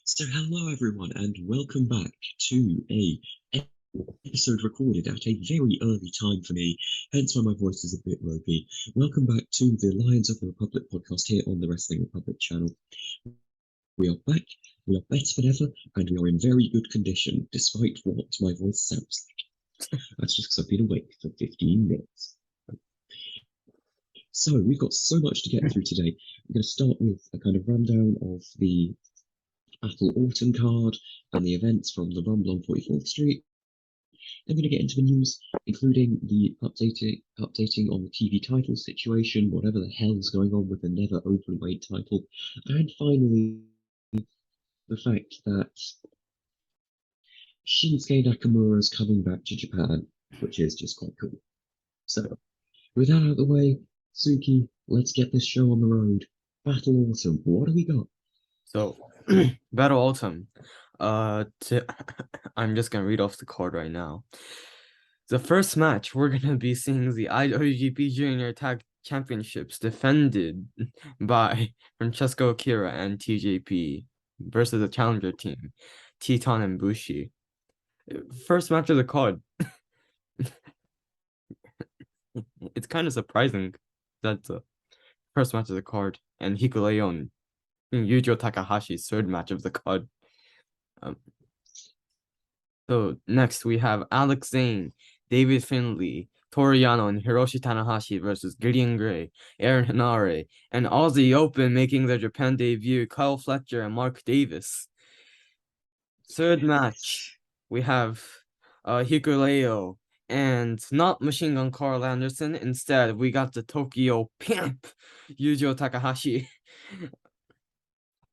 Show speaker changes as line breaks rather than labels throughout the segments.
So hello everyone and welcome back to a episode recorded at a very early time for me, hence why my voice is a bit ropey. Welcome back to the Lions of the Republic podcast here on the Wrestling Republic channel. We are back, we are better than ever, and we are in very good condition, despite what my voice sounds like. That's just because I've been awake for 15 minutes. So we've got so much to get through today. I'm going to start with a kind of rundown of the Battle Autumn card and the events from the Rumble on 44th Street. I'm going to get into the news, including the updating on the TV title situation, whatever the hell's going on with the never openweight title, and finally, the fact that Shinsuke Nakamura is coming back to Japan, which is just quite cool. So, with that out of the way, Suki, let's get this show on the road. Battle Autumn, what do we got?
So, Battle Autumn. I'm just gonna read off the card right now. The first match, we're gonna be seeing the IWGP Junior Tag Championships defended by Francesco Akira and TJP versus the challenger team, Teton and Bushi. First match of the card. It's kind of surprising that the first match of the card and Hikuleo and Yujo Takahashi's third match of the card. So next we have Alex Zane, David Finlay, Toru Yano, and Hiroshi Tanahashi versus Gideon Gray, Aaron Henare, and Aussie Open making their Japan debut, Kyle Fletcher and Mark Davis. Third match, we have Hikuleo and not Machine Gun Carl Anderson. Instead, we got the Tokyo Pimp, Yujo Takahashi.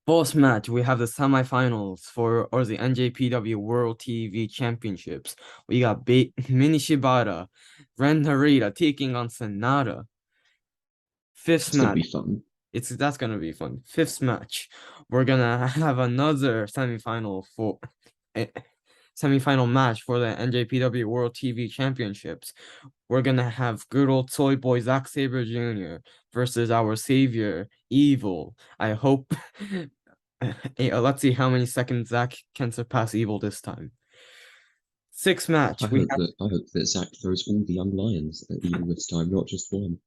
Fourth match, we have the semifinals for the NJPW World TV Championships. We got Mini Shibata, Ren Narita taking on Sonata. Fifth match.
That's gonna be fun.
That's gonna be fun. Fifth match, we're gonna have another semifinal match for the NJPW World TV Championships. We're gonna have good old toy boy Zack Sabre Jr. versus our savior Evil. I hope. Let's see how many seconds Zack can surpass Evil this time. Sixth match.
I hope that Zack throws all the young lions at Evil this time, not just one.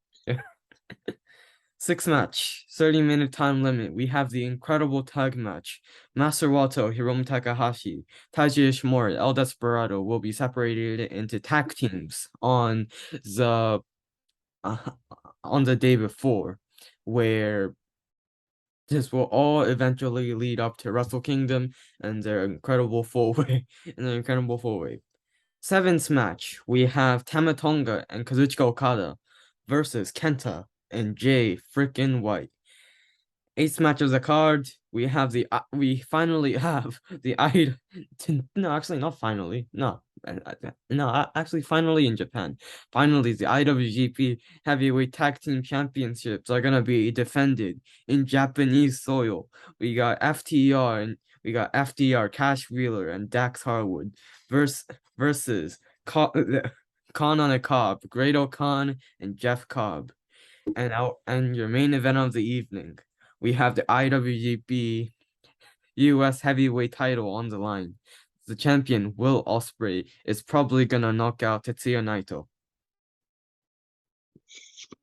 Sixth match, 30-minute time limit. We have the incredible tag match. Master Wato, Hiromu Takahashi, Taiji Ishimori, El Desperado will be separated into tag teams on the day before, where this will all eventually lead up to Wrestle Kingdom and their incredible four-way. Seventh match, we have Tamatonga and Kazuchika Okada versus Kenta and Jay frickin' White. Eighth match of the card, we finally have finally in Japan. Finally, the IWGP Heavyweight Tag Team Championships are gonna be defended in Japanese soil. We got FTR, Cash Wheeler, and Dax Harwood versus Khan on a Cobb, Great O'Khan, and Jeff Cobb. And your main event of the evening, we have the IWGP US Heavyweight title on the line. The champion, Will Ospreay, is probably gonna knock out Tetsuya Naito.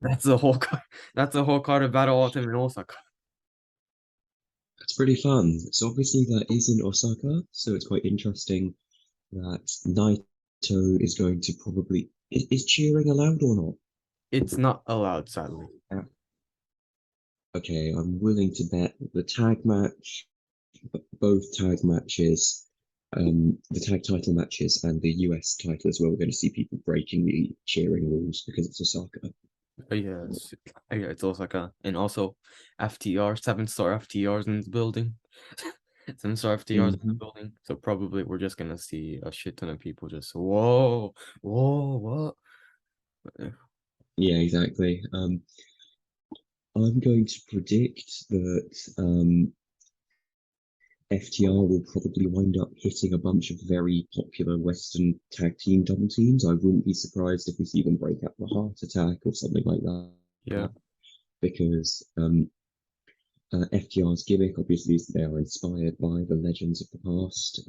That's the whole card of Battle Autumn in Osaka.
That's pretty fun. So obviously that is in Osaka, so it's quite interesting that Naito is going to probably... Is cheering allowed or not?
It's not allowed, sadly.
Okay, I'm willing to bet the tag match, both tag matches, the tag title matches and the US title as well, we're going to see people breaking the cheering rules because it's Osaka.
Yeah, it's Osaka. And also FTR, 7-star FTRs in the building. 7-star FTRs in the building. So probably we're just going to see a shit ton of people just, whoa, what?
Yeah, exactly. I'm going to predict that FTR will probably wind up hitting a bunch of very popular Western tag team double teams. I wouldn't be surprised if we see them break out the Heart Attack or something like that.
Yeah.
Because FTR's gimmick, obviously, is they are inspired by the legends of the past.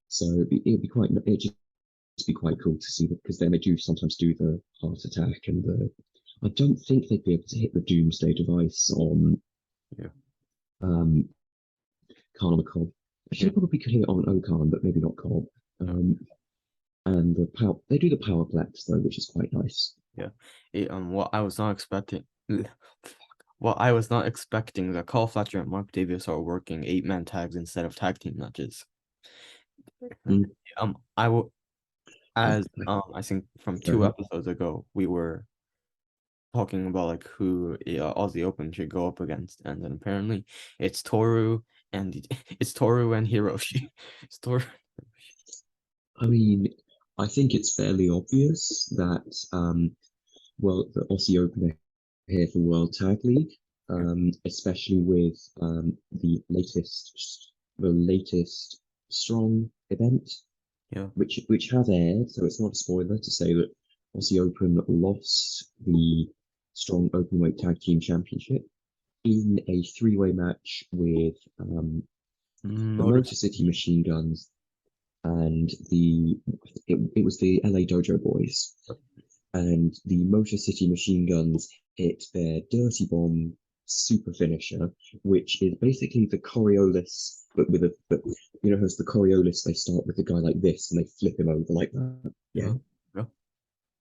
So it'd be quite it'd just be quite cool to see that, because then they do sometimes do the heart attack and the. I don't think they'd be able to hit the doomsday device on
Yeah.
Khan Cobb. Actually,
Yeah.
they probably could hit it on Okan, but maybe not Cobb. And the power, they do the powerplex though, which is quite nice.
Yeah. What I was not expecting. Well, I was not expecting that Carl Fletcher and Mark Davis are working 8-man tags instead of tag team matches.
Mm.
I will,
I,
as I think from
Fair
2
enough.
episodes ago, we were talking about like who Aussie Open should go up against, and then apparently it's Toru and it's Toru and Hiroshi. It's Toru.
I mean, I think it's fairly obvious that well, the Aussie Open are here for World Tag League, especially with the latest Strong event,
Yeah.
which has aired, so it's not a spoiler to say that Aussie Open lost the Strong Openweight Tag Team Championship in a three-way match with the Motor City Machine Guns and it was the LA Dojo Boys, and the Motor City Machine Guns hit their Dirty Bomb super finisher, which is basically the Coriolis, but you know, as the Coriolis, they start with the guy like this and they flip him over like that. Yeah.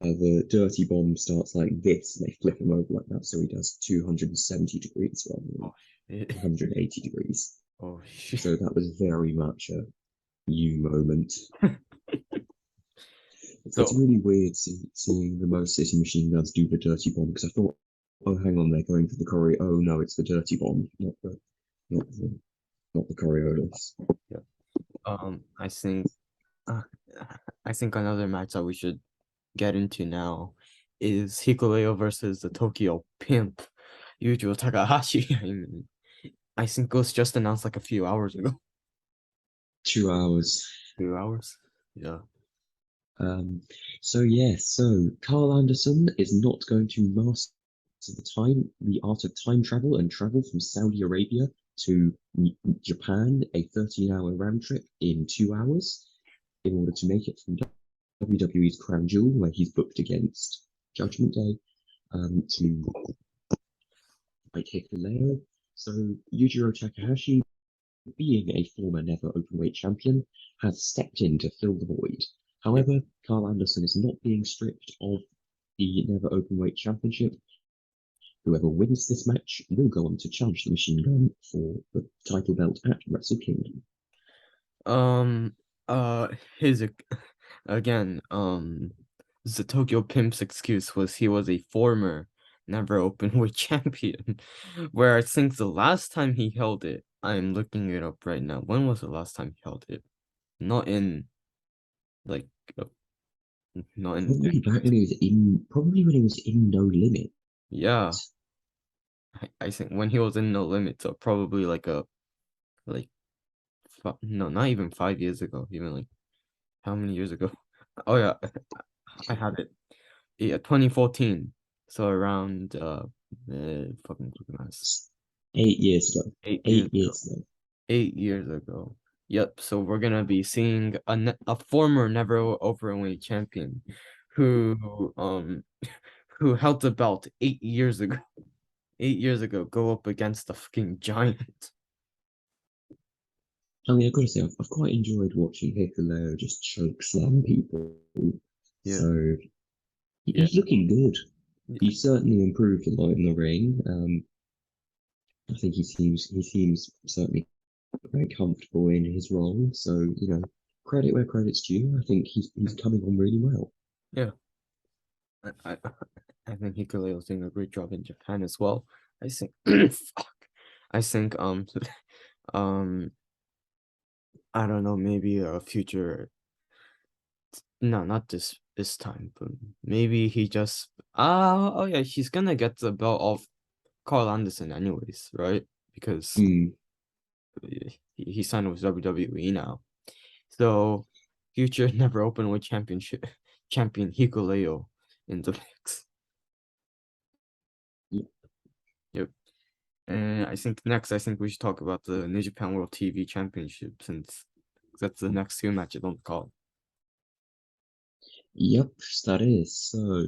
The Dirty Bomb starts like this and they flip him over like that, so he does 270 degrees rather than 180 degrees.
Oh shit.
So that was very much a you moment. It's really weird seeing the Motor City Machine Guns do the Dirty Bomb, because I thought, oh, hang on, they're going for the Coriolis. Oh no, it's the Dirty Bomb, not the Coriolis.
Yeah. I think another match that we should get into now is Hikuleo versus the Tokyo Pimp, Yuji Takahashi. I think it was just announced like a few hours ago.
2 hours.
2 hours? Yeah.
So Carl Anderson is not going to master the art of time travel and travel from Saudi Arabia to Japan, a 13-hour round trip in 2 hours, in order to make it from WWE's Crown Jewel, where he's booked against Judgment Day, to fight Hikuleo. So Yujiro Takahashi, being a former Never Openweight champion, has stepped in to fill the void. However, Carl Anderson is not being stripped of the Never Openweight Championship. Whoever wins this match will go on to challenge the Machine Gun for the title belt at Wrestle Kingdom.
His again, the Tokyo Pimp's excuse was he was a former Never Openweight champion, where I think the last time he held it, I'm looking it up right now. When was the last time he held it? Not in, like, not in.
Probably back when he was in No Limit.
Yeah, I think when he was in No Limit, so probably like no, not even 5 years ago. Even like how many years ago? Oh yeah, I have it. Yeah, 2014. So around fucking maths.
8 years ago.
8 years ago. 8 years ago. Yep. So we're gonna be seeing a former Never Openweight champion who who held the belt 8 years ago. 8 years ago, go up against the fucking giant.
I mean, I've got to say, I've quite enjoyed watching Hikuleo just choke slam people.
Yeah.
So he's looking good. He's certainly improved a lot in the ring. I think he seems certainly very comfortable in his role. So, you know, credit where credit's due. I think he's coming on really well.
Yeah. I think Hikuleo is doing a great job in Japan as well. I think I think I don't know, maybe a future, no, not this time, but maybe he just oh yeah, he's gonna get the belt of Carl Anderson anyways, right? Because he signed with WWE now. So future Never Openweight championship champion Hikuleo in the mix.
Yep.
Yep. And I think next, we should talk about the NJPW World TV Championship, since that's the next two matches on the card.
Yep, that is. So,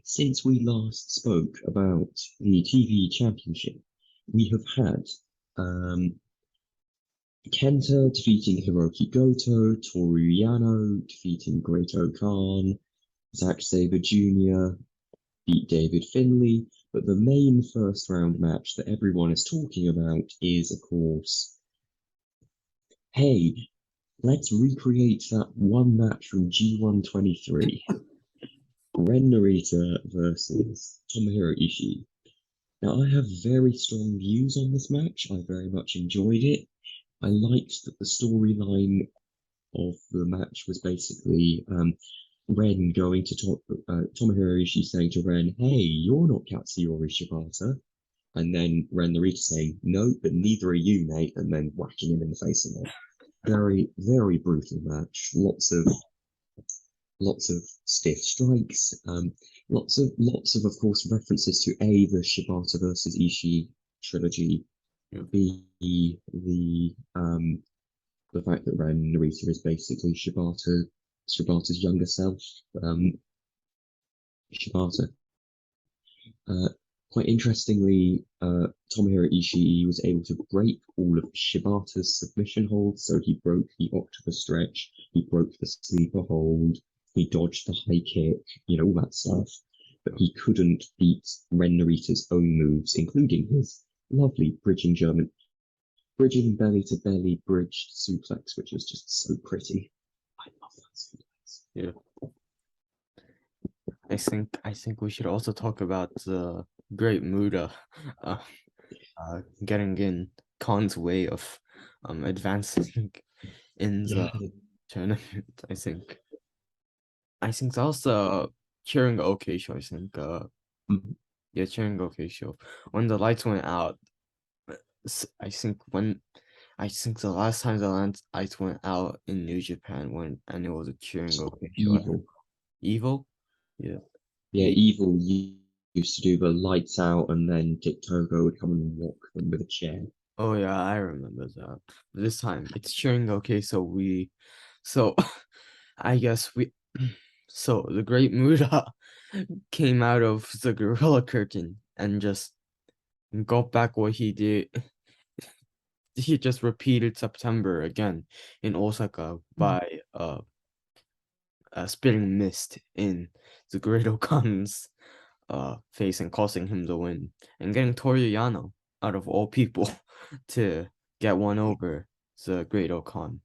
since we last spoke about the TV Championship, we have had Kenta defeating Hiroki Goto, Toru Yano defeating Great-O-Khan, Zack Sabre Jr. beat David Finlay, but the main first round match that everyone is talking about is, of course, hey, let's recreate that one match from G123. Ren Narita versus Tomohiro Ishii. Now, I have very strong views on this match. I very much enjoyed it. I liked that the storyline of the match was basically Ren going to Tomohiro Ishii saying to Ren, "Hey, you're not Katsuyori Shibata," and then Ren Narita saying, "No, but neither are you, mate," and then whacking him in the face again. Very, very brutal match. Lots of stiff strikes. Lots of course, references to A, the Shibata versus Ishii trilogy,
Yeah.
B, the fact that Ren Narita is basically Shibata's younger self. Shibata. Quite interestingly, Tomohiro Ishii was able to break all of Shibata's submission holds. So he broke the octopus stretch, he broke the sleeper hold, he dodged the high kick, all that stuff. But he couldn't beat Ren Narita's own moves, including his lovely bridging belly to belly bridged suplex, which is just so pretty. I love that suplex.
Yeah. I think we should also talk about the great Muta getting in Khan's way of advancing in the tournament. I think it's also cheering OK show. I think yeah, cheering OK show. When the lights went out, I think the last time the lights went out in New Japan and it was a cheering OK show. Evil? Yeah.
Yeah, Evil used to do the lights out, and then Dick Togo would come and walk them with a chair.
Oh yeah, I remember that. This time it's cheering OK, so I guess so the great Muta came out of the gorilla curtain and just got back what he did. He just repeated September again in Osaka by spitting mist in the Great-O-Khan's face and causing him to win, and getting Toru Yano out of all people to get one over the Great-O-Khan.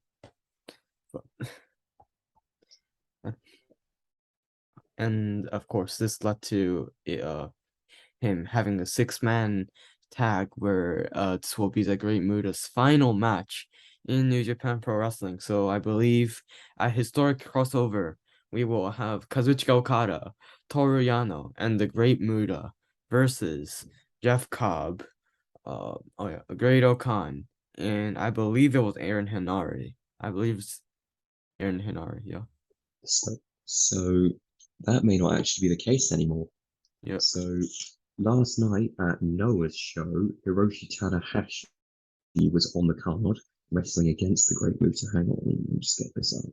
And of course, this led to him having a 6-man tag where this will be the Great Muta's final match in New Japan Pro Wrestling. So I believe a historic crossover, we will have Kazuchika Okada, Toru Yano, and the Great Muta versus Jeff Cobb, Great-O-Khan, and I believe it was Aaron Henare. I believe it's Aaron Henare, yeah.
So that may not actually be the case anymore.
Yeah.
So last night at Noah's show, Hiroshi Tanahashi was on the card wrestling against the Great Muta. Hang on, let me just get this up.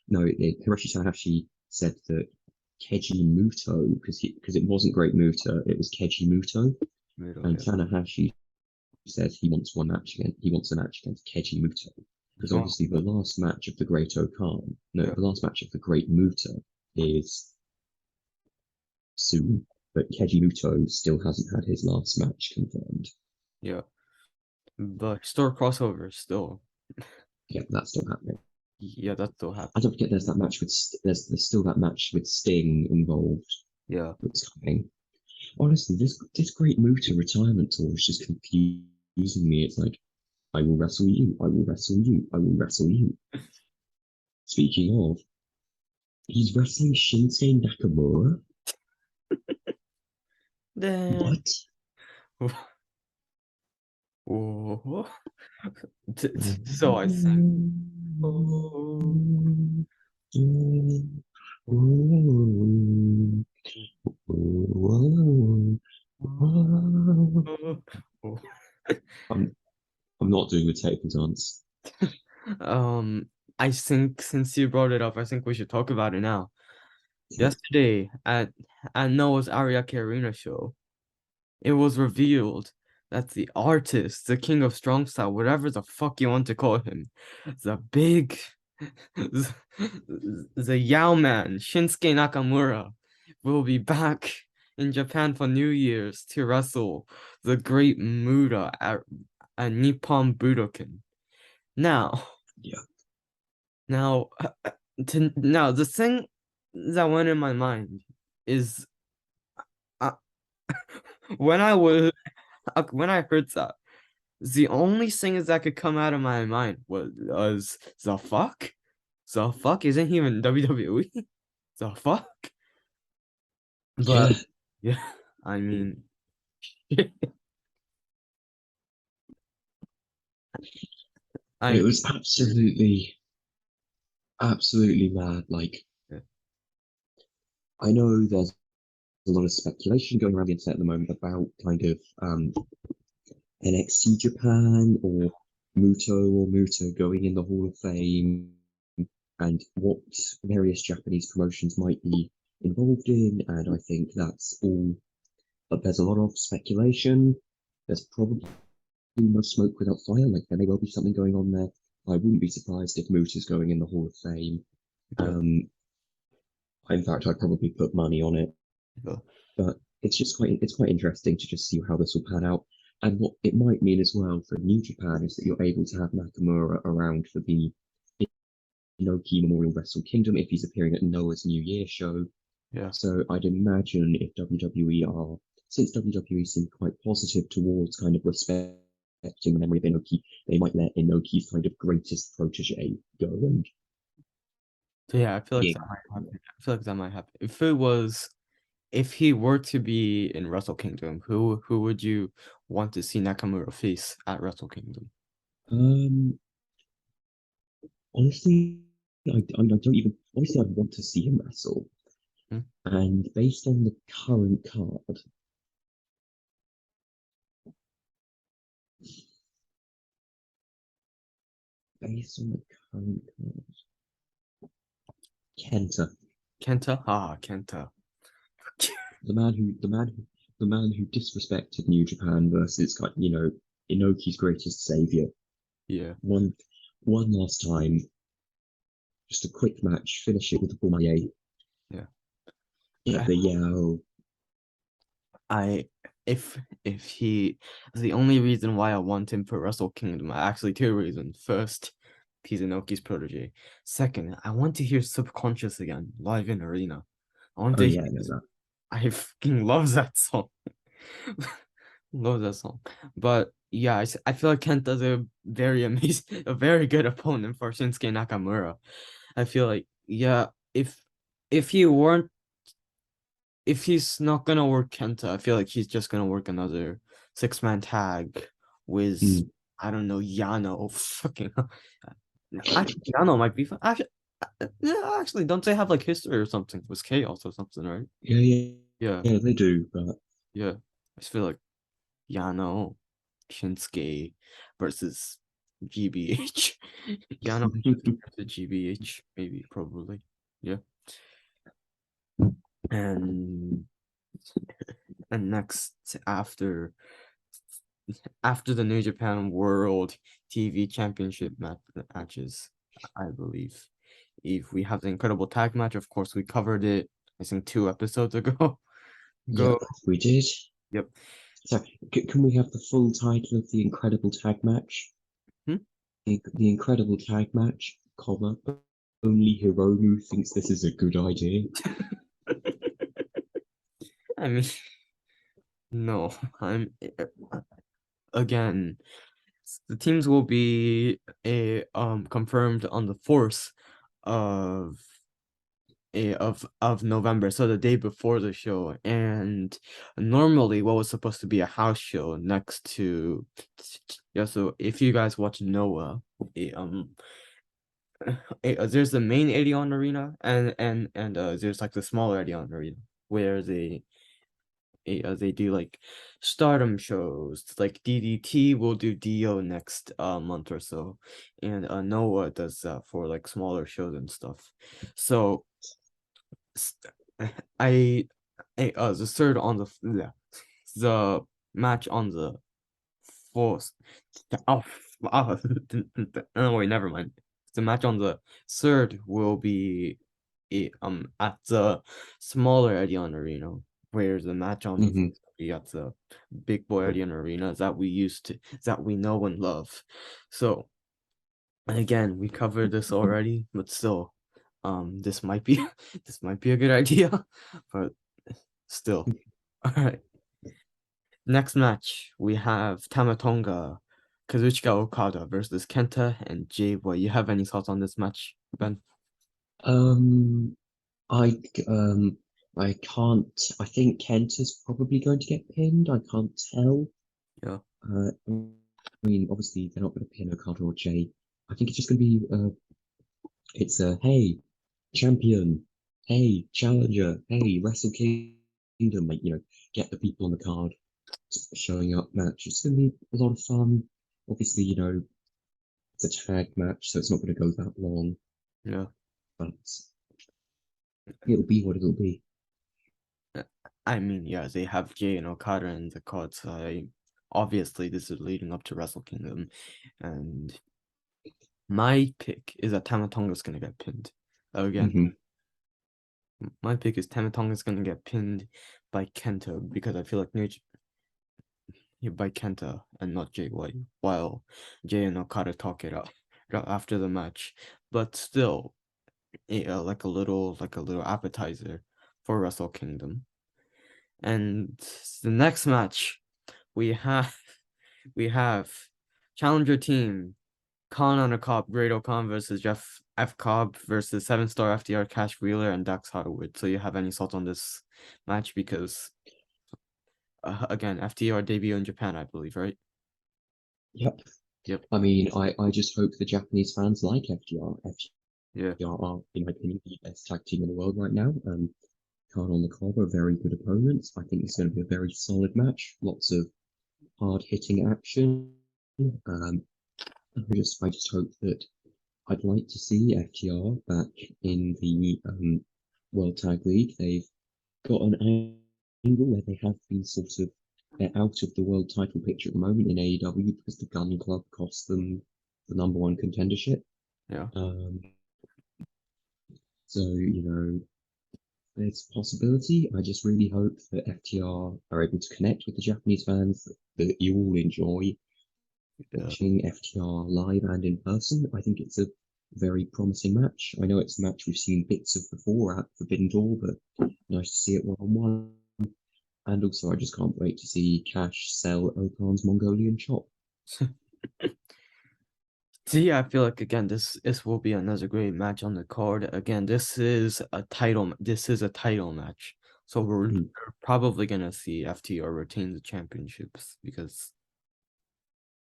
No, Hiroshi Tanahashi said that Keiji Muto, because it wasn't Great Muta, it was Keiji Muto, and Tanahashi said he wants a match against Keiji Muto, because obviously the last match of the the last match of the Great Muta is soon, but Keiji Muto still hasn't had his last match confirmed.
Yeah, but store crossover still.
Yeah, that's still happening.
Yeah, that's still happening.
I don't forget there's that match with there's still that match with Sting involved.
Yeah,
that's coming. Honestly, this Great Muta retirement tour is just confusing me. It's like, I will wrestle you, I will wrestle you, I will wrestle you. Speaking of, he's wrestling Shinsuke Nakamura. What?
So I think.
I'm I'm not doing the table dance.
I think since you brought it up, I think we should talk about it now. Yesterday at Noah's Ariake Arena show, it was revealed that the artist, the king of strong style, whatever the fuck you want to call him, the big, the Yao man, Shinsuke Nakamura, will be back in Japan for New Year's to wrestle the great Muta at Nippon Budokan. Now,
Yeah.
now, the thing that went in my mind is when I heard that, the only thing that could come out of my mind was the fuck? The fuck isn't he in WWE? The fuck? But yeah, I mean,
It was absolutely mad. Like,
yeah.
I know there's a lot of speculation going around the internet at the moment about kind of NXT Japan or Muta going in the Hall of Fame and what various Japanese promotions might be involved in. And I think that's all, but there's a lot of speculation. There's probably no smoke without fire. Like, there may well be something going on there. I wouldn't be surprised if Muta's going in the Hall of Fame. In fact, I'd probably put money on it.
Yeah.
But it's quite interesting to just see how this will pan out. And what it might mean as well for New Japan is that you're able to have Nakamura around for the Inoki Memorial Wrestle Kingdom if he's appearing at Noah's New Year show.
Yeah.
So I'd imagine if since WWE seemed quite positive towards kind of respecting the memory of Inoki, they might let Inoki's kind of greatest protege go. And
So yeah, I feel like that might happen. If he were to be in Wrestle Kingdom, who would you want to see Nakamura face at Wrestle Kingdom?
Honestly, I don't even. Honestly, I'd want to see him wrestle. And based on the current card, Kenta.
Kenta.
The man who disrespected New Japan versus, Inoki's greatest savior.
Yeah.
One last time. Just a quick match, finish it with a Bomaye.
Yeah.
Get the Yao.
If he, the only reason why I want him for Wrestle Kingdom, actually two reasons. First, he's Inoki's protege. Second, I want to hear Subconscious again, live in arena. I fucking love that song. Love that song. But yeah, I feel like Kenta's a very amazing, a very good opponent for Shinsuke Nakamura. I feel like, yeah, if he's not gonna work Kenta, I feel like he's just gonna work another 6-man tag with I don't know, Yano. Fucking actually, Yano might be fun. Actually, don't they have like history or something with Chaos or something, right?
Yeah, they do. But
yeah, I just feel like Yano, Shinsuke versus GBH. Yano versus GBH, maybe, probably. Yeah. And next after the New Japan World TV Championship matches, I believe. If we have the incredible tag match, of course, we covered it, I think 2 episodes ago.
Yeah, we did.
Yep.
So, can we have the full title of the incredible tag match? The incredible tag match, only Hiromu thinks this is a good idea.
I mean, no, again, the teams will be confirmed on the 4th of November, so the day before the show. And normally what was supposed to be a house show next to so if you guys watch Noah, there's the main Edion Arena and there's like the smaller Edion Arena where they do like stardom shows. Like DDT will do Dio next month or so, and Noah does that for like smaller shows and stuff. So I the third on the match on the fourth. Oh, oh wait, never mind. The match on the third will be at the smaller Edion Arena, where the match on the
Hmm.
fourth will be at the big boy Edion Arena that we know and love. So again, we covered this already, but still, this might be this might be a good idea, but still. All right. Next match, we have Tamatonga, Kazuchika Okada versus Kenta and Jay Boy. You have any thoughts on this match, Ben?
Um, I um I can't. I think Kent is probably going to get pinned. I can't tell.
Yeah.
I mean, obviously they're not going to pin Okada or Jay. I think it's just going to be. It's a hey champion, hey challenger, hey Wrestle Kingdom. Like get the people on the card showing up match. It's going to be a lot of fun. Obviously, it's a tag match, so it's not going to go that long.
Yeah.
But it'll be what it'll be.
I mean, yeah, they have Jay and Okada in the card, so obviously this is leading up to Wrestle Kingdom, and my pick is that Tamatonga's gonna get pinned. Again,
Hmm.
my pick is Tamatonga's gonna get pinned by Kenta because I feel like by Kenta and not Jay White, while Jay and Okada talk it out after the match. But still, like a little appetizer for Wrestle Kingdom. And the next match we have we have challenger team Khan on a Cobb, Great O'Khan versus Jeff F. Cobb versus 7-star FDR Cash Wheeler and Dax Harwood. So you have any thoughts on this match? Because again, FDR debut in Japan, I believe, right?
Yep.
Yep.
I mean, I just hope the Japanese fans like FTR.
Yeah.
FTR are, in my opinion, the best tag team in the world right now. Khan on the Cobb are very good opponents. I think it's going to be a very solid match. Lots of hard hitting action. Um, I just hope that I'd like to see FTR back in the World Tag League. They've got an angle where they have been they're out of the world title picture at the moment in AEW because the Gun Club cost them the number one contendership.
Yeah.
Um, so, there's a possibility. I just really hope that FTR are able to connect with the Japanese fans, that you all enjoy
Yeah.
watching FTR live and in person. I think it's a very promising match. I know it's a match we've seen bits of before at Forbidden Door, but nice to see it one on one. And also, I just can't wait to see Cash sell Okan's Mongolian chop.
So yeah, I feel like again this will be another great match on the card. Again, this is a title match. So we're
Mhm.
probably gonna see FTR retain the championships because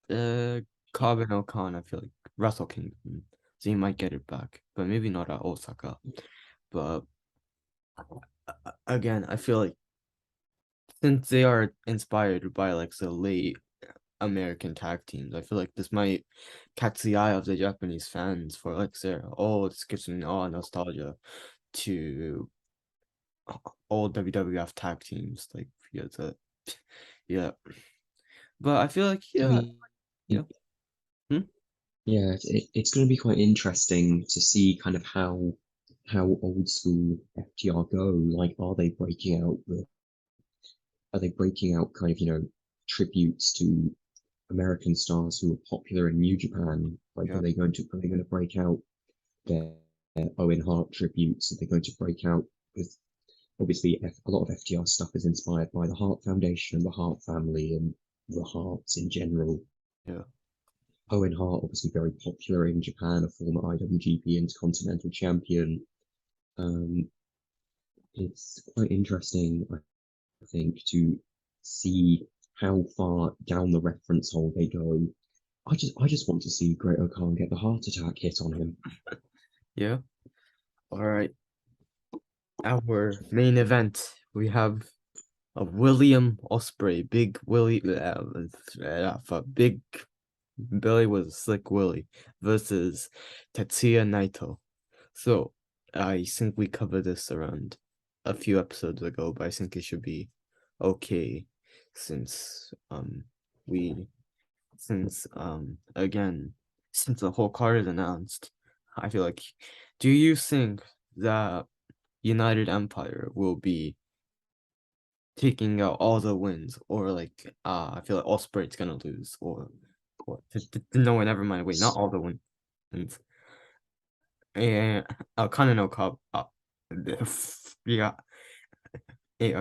Cobb and Okan, I feel like Wrestle Kingdom, they might get it back, but maybe not at Osaka. But again, I feel like since they are inspired by like the late American tag teams, I feel like this might catch the eye of the Japanese fans for like their this gives me nostalgia to old WWF tag teams, like yeah. But I feel like
I mean,
yeah. Hmm?
yeah, it's going to be quite interesting to see kind of how old school FTR go. Like, are they breaking out kind of tributes to American stars who were popular in New Japan? Like,
Yeah.
are they going to break out their Owen Hart tributes? Are they going to break out with obviously a lot of FTR stuff is inspired by the Hart Foundation, the Hart family, and the Harts in general.
Yeah.
Owen Hart, obviously very popular in Japan, a former IWGP Intercontinental Champion. Um, it's quite interesting, I think, to see how far down the reference hole they go I just want to see Great O'Khan get the heart attack hit on him.
Yeah. All right. Our main event, we have a William Ospreay, Big Willie, Big Billy was Slick Willie versus Tetsuya Naito. So I think we covered this around a few episodes ago, but I think it should be okay since we again since the whole card is announced. I feel like, do you think that United Empire will be taking out all the wins, or like I feel like Ospreay's gonna lose, or no, never mind. Wait, not all the wins. And Khan and Cobb, yeah,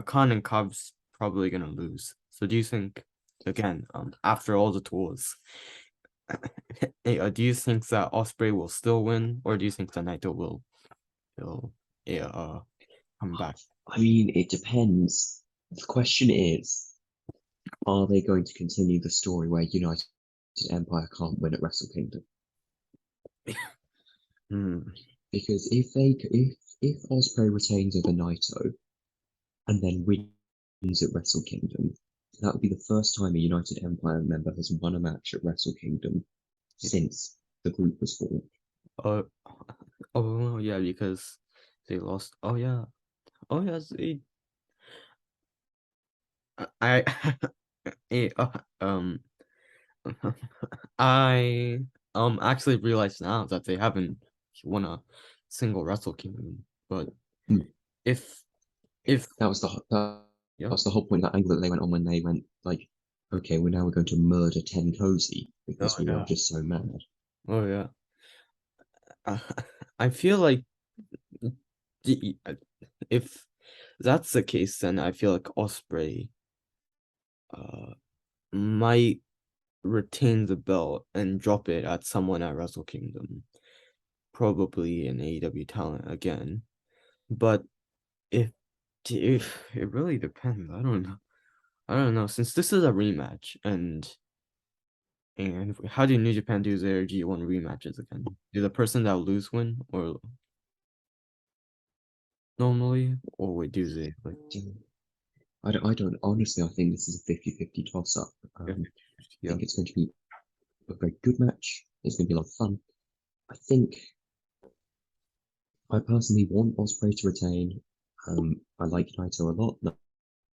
Khan and Cobb's probably gonna lose. So do you think, again, after all the tours, do you think that Ospreay will still win, or do you think that Naito will come back?
I mean, it depends. The question is, are they going to continue the story where United Empire can't win at Wrestle Kingdom? Because if Ospreay retains over Naito and then wins at Wrestle Kingdom, that would be the first time a United Empire member has won a match at Wrestle Kingdom since the group was formed.
Oh yeah, because they lost. Oh yeah, they. I I actually realized now that they haven't won a single Wrestle Kingdom, but if
that was that
yeah,
was the whole point of that angle that they went on when they went like, okay, we're going to murder Ten Cozy because we are just so mad.
Oh yeah. I feel like if that's the case, then I feel like Ospreay might retain the belt and drop it at someone at Wrestle Kingdom, probably an AEW talent again. But if it really depends, I don't know. Since this is a rematch, and how do New Japan do their G1 rematches again? Do the person that will lose win, or normally, or wait, do they like?
I don't honestly. I think this is a 50-50 toss up. I think it's going to be a very good match. It's going to be a lot of fun. I think I personally want Ospreay to retain. I like Naito a lot.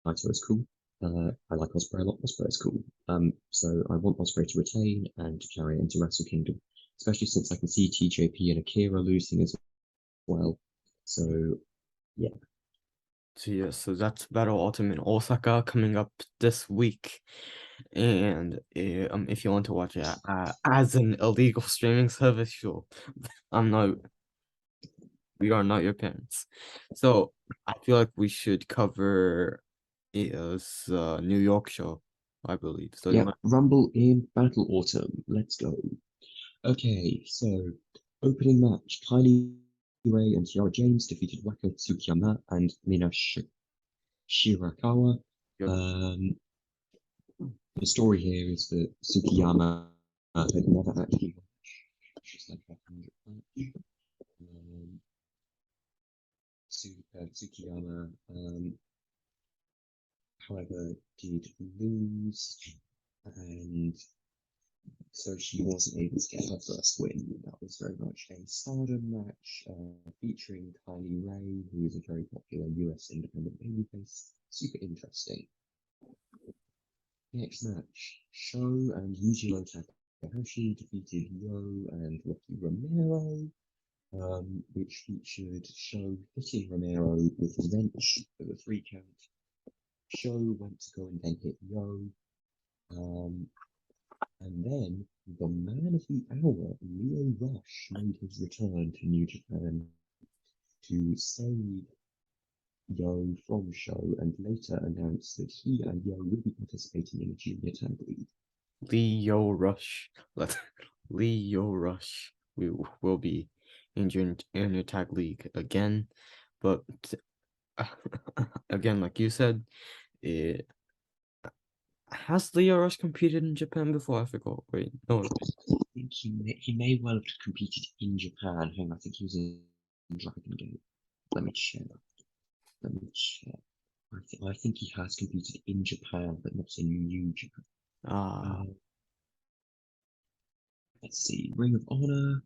Naito is cool. I like Ospreay a lot. Ospreay is cool. So I want Ospreay to retain and to carry it into Wrestle Kingdom, especially since I can see TJP and Akira losing as well. So yeah.
So yeah, so that's Battle Ultimate Osaka coming up this week, and if you want to watch it as an illegal streaming service, sure. We are not your parents. So I feel like we should cover is New York show, I believe. So
Yeah, Rumble in Battle Autumn. Let's go. Okay, so opening match, Kylie Ray and Tiara James defeated Waka Tsukiyama and Mina Shirakawa. The story here is that Tsukiyama had never actually watched. She's like 100 match. Tsukiyama, however, did lose, and so she wasn't able to get her first win. That was very much a stardom match featuring Kylie Ray, who is a very popular US independent babyface. Super interesting. Next match, Sho and Yujiro Takahashi defeated Yo and Rocky Romero, which featured Sho hitting Romero with a wrench for the 3 count. Sho went to go and then hit Yo. And then the man of the hour, Leo Rush, made his return to New Japan to save Yo from Sho and later announced that he and Yo will be participating in a junior tag league.
Leo Rush. Leo Rush. We will be in junior tag league again, but again, like you said, Has Leo Rush competed in Japan before? I forgot. Wait, no.
I think he may well have competed in Japan. Hang on, I think he was in Dragon Gate. Let me check. I think he has competed in Japan, but not in New Japan.
Ah,
Let's see. Ring of Honor.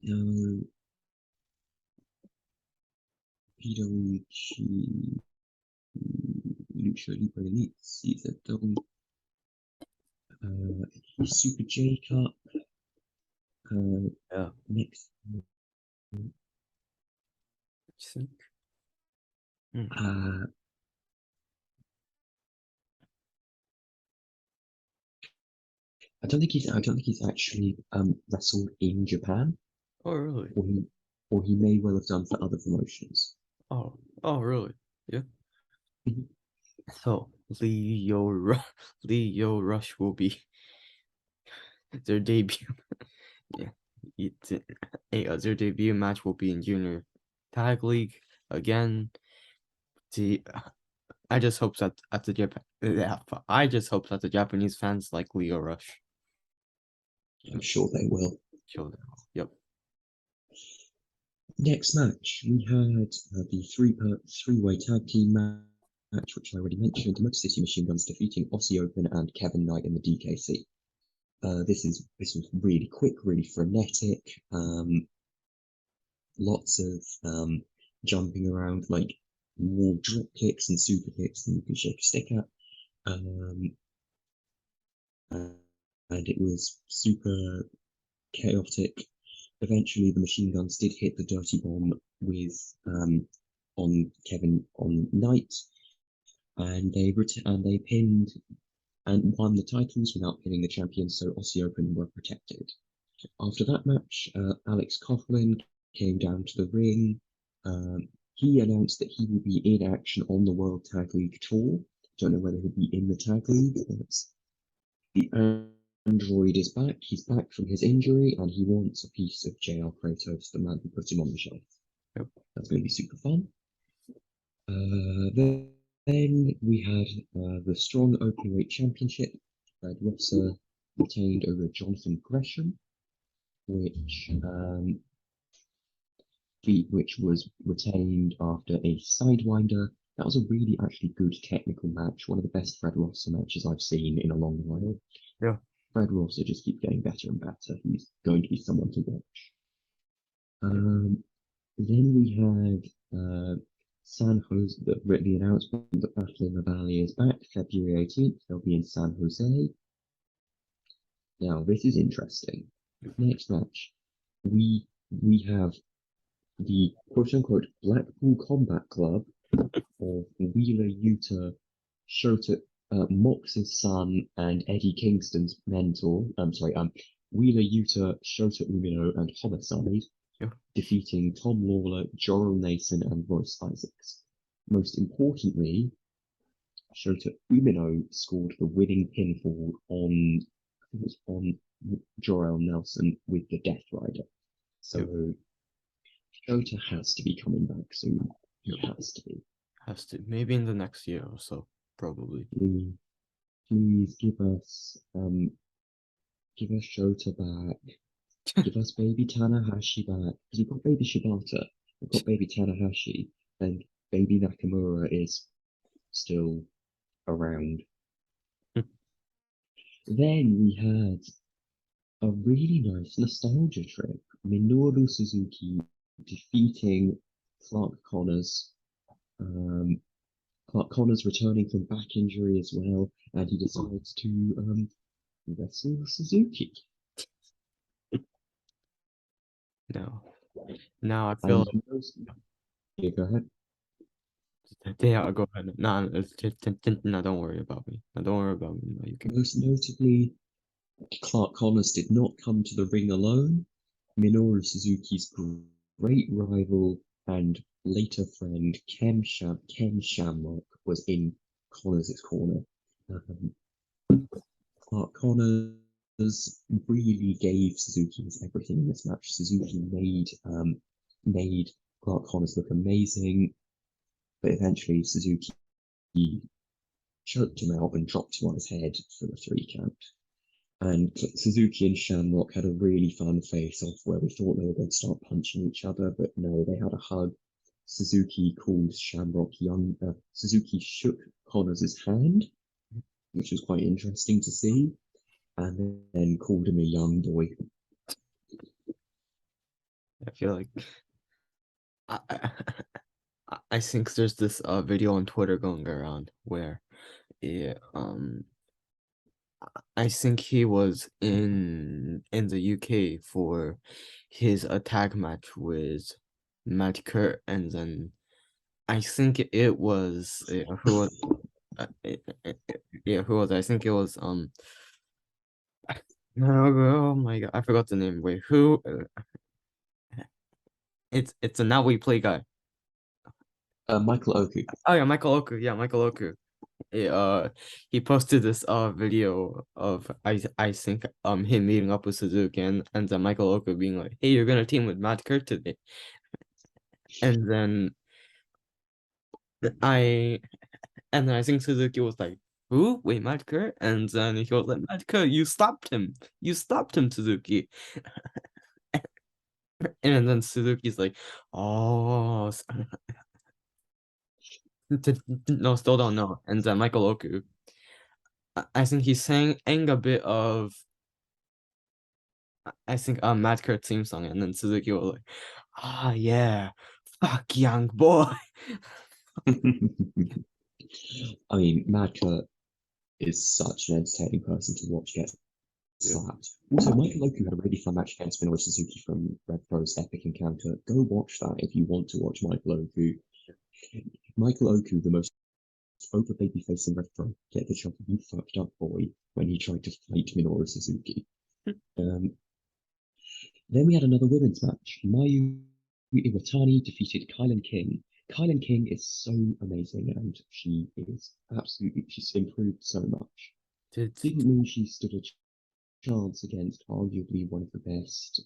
No. PWG. Lucha Libre Elite CZW. Super J Cup.
yeah.
Next.
Think. Hmm.
I don't think he's actually wrestled in Japan,
Oh, really?
or he may well have done for other promotions.
Oh, really? Yeah.
Mhm.
So Leo Rush will be their debut. Yeah, their debut match will be in Junior Tag League again. I just hope that I just hope that the Japanese fans like Leo Rush.
I'm sure they will.
Show them. Yep.
Next match, we had the three-way tag team match, which I already mentioned. Motor City Machine Guns defeating Aussie Open and Kevin Knight in the DKC. This was really quick, really frenetic. Lots of jumping around, like wall drop kicks and super kicks that you can shake a stick at. And it was super chaotic. Eventually, the machine guns did hit the dirty bomb with on Knight, and they pinned and won the titles without pinning the champions. So Aussie Open were protected. After that match, Alex Coughlin came down to the ring. He announced that he will be in action on the World Tag League Tour. Don't know whether he'll be in the Tag League. The Android is back. He's back from his injury, and he wants a piece of JR Kratos, the man who put him on the shelf.
Yep.
That's going to be super fun. Then we had the Strong Openweight Championship. Fred Rosser retained over Jonathan Gresham, which was retained after a Sidewinder. That was a really actually good technical match. One of the best Fred Rosser matches I've seen in a long while.
Yeah.
Fred Rosser just keeps getting better and better. He's going to be someone to watch. Then we had San Jose, the announcement that Battle in the Valley is back, February 18th. They'll be in San Jose. Now, this is interesting. Next match, we have the quote-unquote Blackpool Combat Club of Wheeler Yuta, Shota, Mox's son, and Eddie Kingston's mentor. Wheeler Yuta, Shota Umino, and Homicide, defeating Tom Lawler, Jorrel Nason, and Royce Isaacs. Most importantly, Shota Umino scored the winning pinfall on Jorrel Nelson with the Death Rider. So Shota has to be coming back soon. He has to be.
Has to. Maybe in the next year or so, probably.
Please give us Shota back. Give us baby Tanahashi back. Because we've got baby Shibata, we've got baby Tanahashi, and baby Nakamura is still around. Then we had a really nice nostalgia trip. Minoru Suzuki defeating Clark Connors. Clark Connors returning from back injury as well, and he decides to wrestle Suzuki.
Now I feel.
Yeah, go ahead.
Yeah, go ahead. No, don't worry about me. No, don't worry about me. No, you can.
Most notably, Clark Connors did not come to the ring alone. Minoru Suzuki's great rival and later friend Ken Shamrock was in Connors' corner. Clark Connors really gave Suzuki everything in this match. Suzuki made Clark Connors look amazing, but eventually Suzuki choked him out and dropped him on his head for the 3 count. And Suzuki and Shamrock had a really fun face-off where we thought they were going to start punching each other, but no, they had a hug. Suzuki called Shamrock young. Suzuki shook Connors' hand, which was quite interesting to see, and then called him a young boy.
I feel like I think there's this video on Twitter going around where I think he was in the UK for his tag match with Matt Kurt, and then I think it was who was who was I think it was oh my god, I forgot the name. Wait, who? It's a Now We Play guy.
Michael Oku.
Oh yeah, Michael Oku. Yeah, Michael Oku. He posted this video of I think him meeting up with Suzuki and then Michael Oku being like, "Hey, you're gonna team with Matt Kurt today," and then I think Suzuki was like, "Who? Wait, Matt Kurt?" And then he was like, "Matt Kurt, you stopped him, Suzuki." And then Suzuki's like, "Oh." No, still don't know. And then Michael Oku, I think he sang a bit of, I think Matt Kurt's theme song, and then Suzuki was like, "Ah, yeah, fuck young boy."
I mean, Mad Kurt is such an entertaining person to watch get slapped. Also, Michael Oku had a really fun match against Minoru Suzuki from Red Pro's Epic Encounter. Go watch that if you want to watch Michael Oku. Michael Oku, the most over babyface in Red Pro, get the shot of "you fucked up boy" when he tried to fight Minoru Suzuki. Then we had another women's match. Mayu Iwatani defeated Kylan King. Kylan King is so amazing, and she's improved so much. Didn't mean she stood a chance against arguably one of the best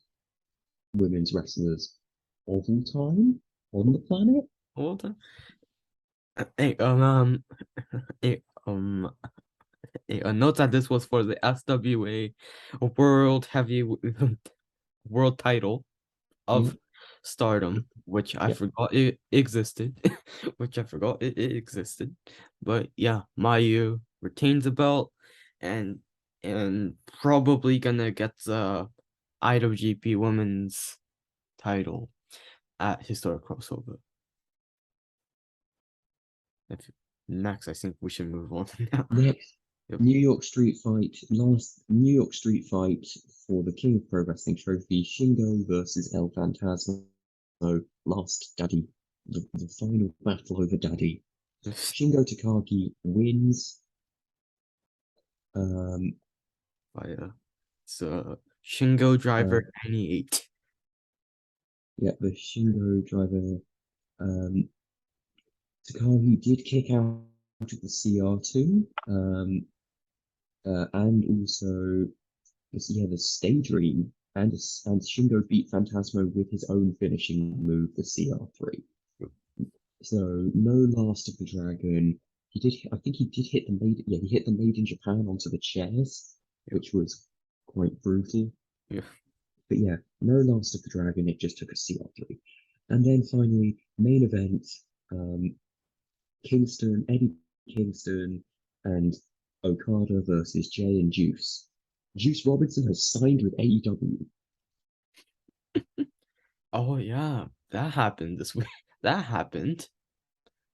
women's wrestlers of all time on the planet.
All time. Note that this was for the SWA World Title of Stardom, which I forgot it existed. But yeah, Mayu retains the belt and probably gonna get the IWGP Women's title at Historic Crossover. Next, I think we should move on now.
Next, New York Street Fight. Last New York Street Fight for the King of Pro Wrestling Trophy. Shingo versus El Phantasmo. Last Daddy. The final battle over Daddy. Shingo Takagi wins.
It's Shingo Driver 98.
Yeah, the Shingo Driver. Takagi did kick out of the CR2, and also the Stage Dream, and Shingo beat Phantasmo with his own finishing move, the CR3. So no Last of the Dragon. I think he did hit the Made. Yeah, he hit the Made in Japan onto the chairs, which was quite brutal.
Yeah.
But yeah, no Last of the Dragon. It just took a CR3, and then finally main event. Eddie Kingston, and Okada versus Jay and Juice. Juice Robinson has signed with AEW.
Oh yeah, that happened this week. That happened.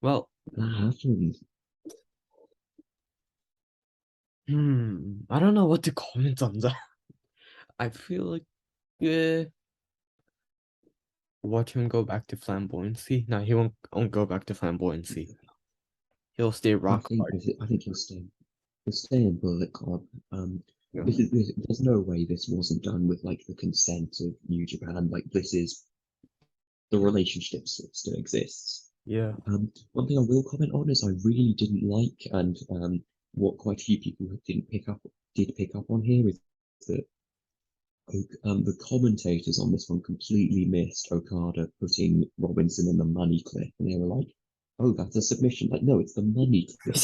Well,
that happened.
I don't know what to comment on that. I feel like, watch him go back to flamboyancy. No, he won't go back to flamboyancy. He'll stay rock hard.
I think he'll stay. He'll stay in Bullet Club. There's no way this wasn't done with like the consent of New Japan. Like this is the relationship still exists.
Yeah.
One thing I will comment on is I really didn't like, and what quite a few people did pick up on here is that the commentators on this one completely missed Okada putting Robinson in the money clip, and they were like, "Oh, that's a submission." Like, no, it's the money clip.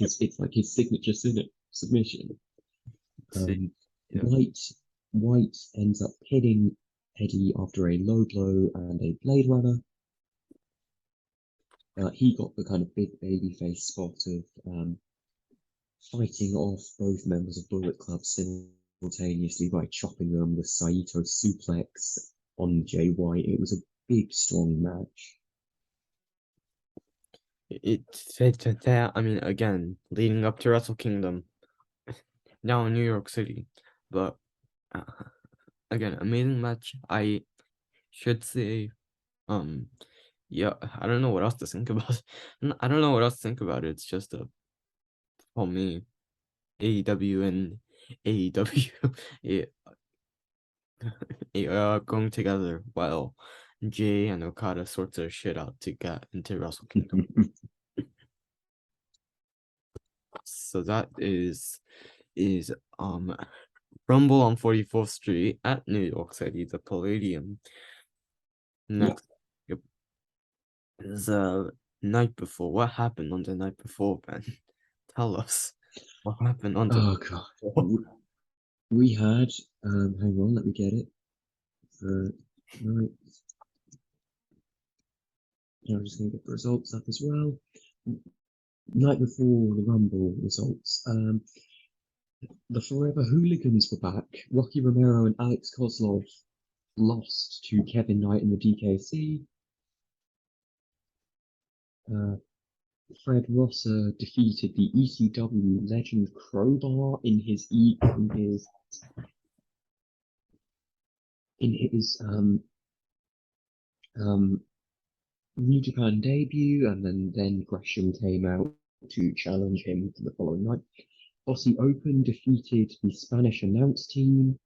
it's like his signature submission.
See, yeah.
White ends up pinning Eddie after a low blow and a Blade Runner. He got the kind of big babyface spot of fighting off both members of Bullet Club simultaneously by chopping them with Saito suplex on Jay White. It was a big, strong match.
I mean, again, leading up to Wrestle Kingdom, now in New York City, but again, amazing match. I should say, yeah, I don't know what else to think about. I don't know what else to think about it. It's just for me, AEW and AEW, going together while Jay and Okada sorts their shit out to get into Wrestle Kingdom. So that is Rumble on 44th Street at New York City, the Palladium. Next, yep, is night before. What happened on the night before, Ben? Tell us what happened on the
Oh god, we had. Hang on, let me get it. Right. I'm just going to get the results up as well. Night before the Rumble results, the Forever Hooligans were back. Rocky Romero and Alex Kozlov lost to Kevin Knight and the DKC. Fred Rosser defeated the ECW legend Crowbar in his New Japan debut, and then Gresham came out to challenge him for the following night. Aussie Open defeated the Spanish announce team.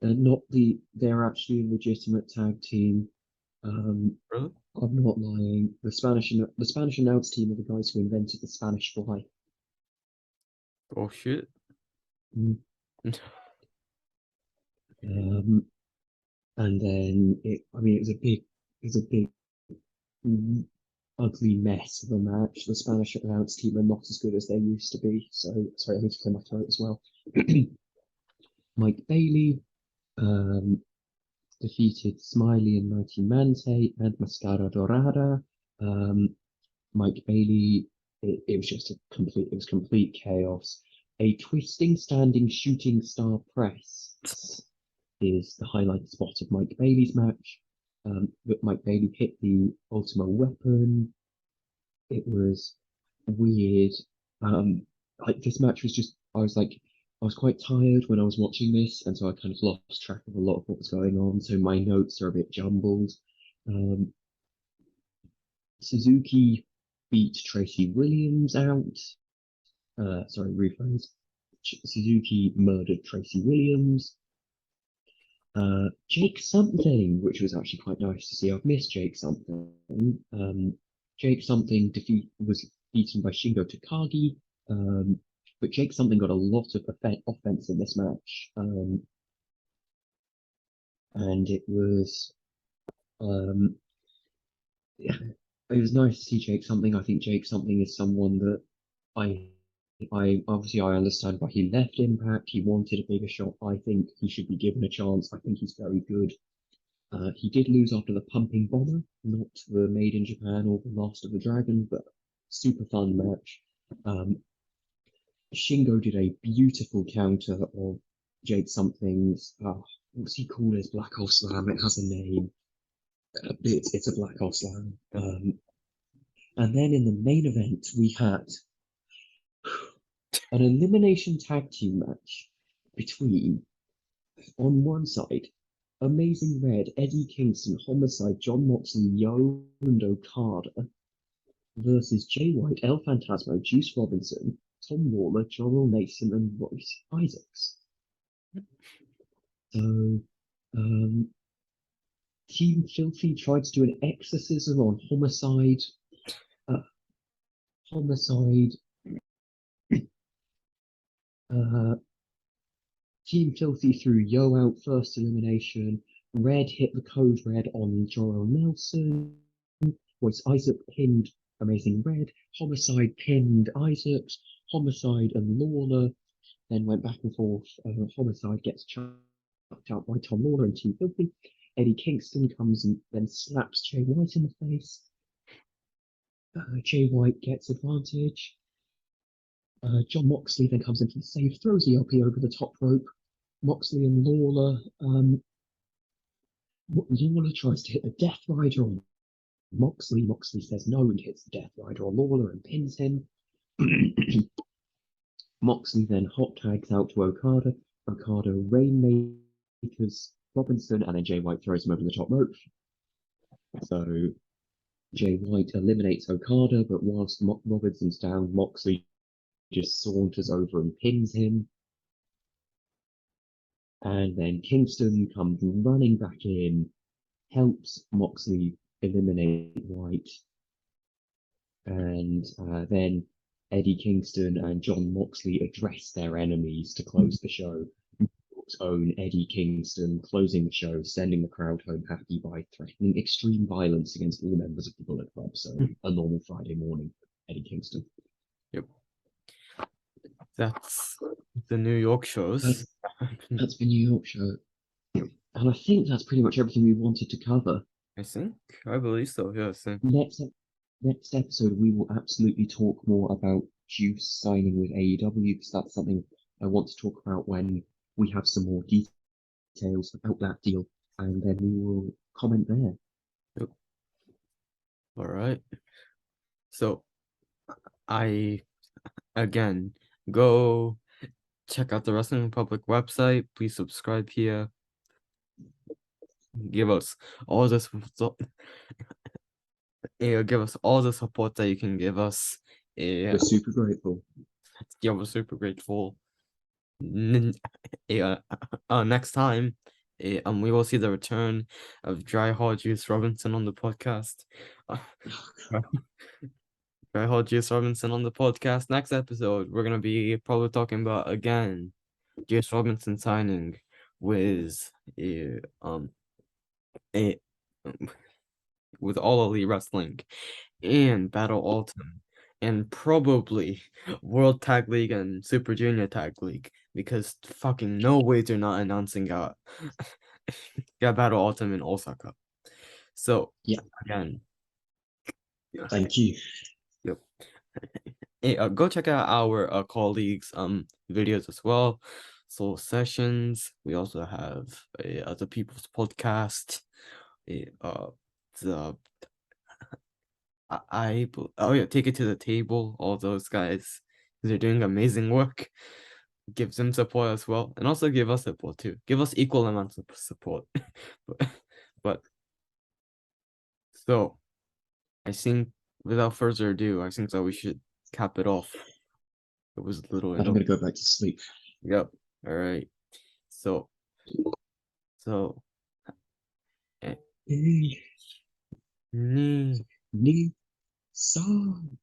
They're actually a legitimate tag team.
Really?
I'm not lying. The Spanish announce team are the guys who invented the Spanish fly.
Oh shit.
And then it was a big ugly mess of a match. The Spanish announce team are not as good as they used to be. So sorry, I need to clear my throat as well. Mike Bailey defeated Smiley and Mighty Mante and Mascara Dorada. Mike Bailey, it was complete chaos. A twisting, standing, shooting star press is the highlight spot of Mike Bailey's match. But Mike Bailey hit the Ultima Weapon. It was weird. Like this match was just, I was quite tired when I was watching this, and so I kind of lost track of a lot of what was going on. So my notes are a bit jumbled. Suzuki beat Tracy Williams out. Sorry, rephrase. Suzuki murdered Tracy Williams. Jake Something, which was actually quite nice to see. I've missed Jake Something. Jake Something was beaten by Shingo Takagi, but Jake Something got a lot of offense in this match, and it was nice to see Jake Something. I think Jake Something is someone that I understand why he left Impact. He wanted a bigger shot. I think he should be given a chance. I think he's very good. He did lose after the Pumping Bomber, not the Made in Japan or the Last of the Dragon, but super fun match. Shingo did a beautiful counter of Jake Something's, what's he called his Black Hole Slam? It has a name. It's a Black Hole Slam. And then in the main event, we had an elimination tag team match between, on one side, Amazing Red, Eddie Kingston, Homicide, John Moxley, Yo, and Okada versus Jay White, El Phantasmo, Juice Robinson, Tom Lawler, Jorrel Mason, and Royce Isaacs. So, Team Filthy tried to do an exorcism on Homicide. Team Filthy threw Yo out first elimination. Red hit the code red on Jorrel Nelson. Royce Isaac pinned Amazing Red. Homicide pinned Isaacs. Homicide and Lawler then went back and forth. Homicide gets chucked out by Tom Lawler and Too Filthy. Eddie Kingston comes and then slaps Jay White in the face. Jay White gets advantage. John Moxley then comes in for the save, throws the LP over the top rope. Moxley and Lawler. Lawler tries to hit the Death Rider on Moxley. Moxley says no and hits the Death Rider on Lawler and pins him. Moxley then hot tags out to Okada. Okada rainmakers Robinson, and then Jay White throws him over the top rope. So Jay White eliminates Okada, but whilst Robinson's down, Moxley just saunters over and pins him. And then Kingston comes running back in, helps Moxley eliminate White. And then Eddie Kingston and John Moxley address their enemies to close the show. Own Eddie Kingston closing the show, sending the crowd home happy by threatening extreme violence against all members of the Bullet Club. So a normal Friday morning, Eddie Kingston.
Yep. That's the New York shows.
That's the New York show. And I think that's pretty much everything we wanted to cover.
I believe so, yes.
Next episode, we will absolutely talk more about Juice signing with AEW, because that's something I want to talk about when we have some more details about that deal, and then we will comment there.
Yep. All right. So, again, go check out the Wrestling Republic website. Please subscribe here. Give us all this. Give us all the support that you can give us.
We're super grateful.
Yeah, we're super grateful. Next time, we will see the return of Dry Hall Juice Robinson on the podcast. Dry Hall Juice Robinson on the podcast. Next episode, we're gonna be probably talking about again Juice Robinson signing with with All Elite Wrestling and Battle Ultimate, and probably World Tag League and Super Junior Tag League, because fucking no way they're not announcing Battle Ultimate in Osaka. So
yeah,
again,
thank you.
Yep. Hey, go check out our colleagues' videos as well. Soul Sessions. We also have Other People's Podcast. Take It to the Table. All those guys, they're doing amazing work. Give them support as well, and also give us support too. Give us equal amounts of support. but so, I think without further ado, I think that we should cap it off. It was a little.
I'm gonna go back to sleep.
Yep. All right. So.
Ni song.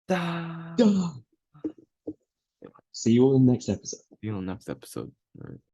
Da. See you all in the next episode.
See you on the next episode. All right.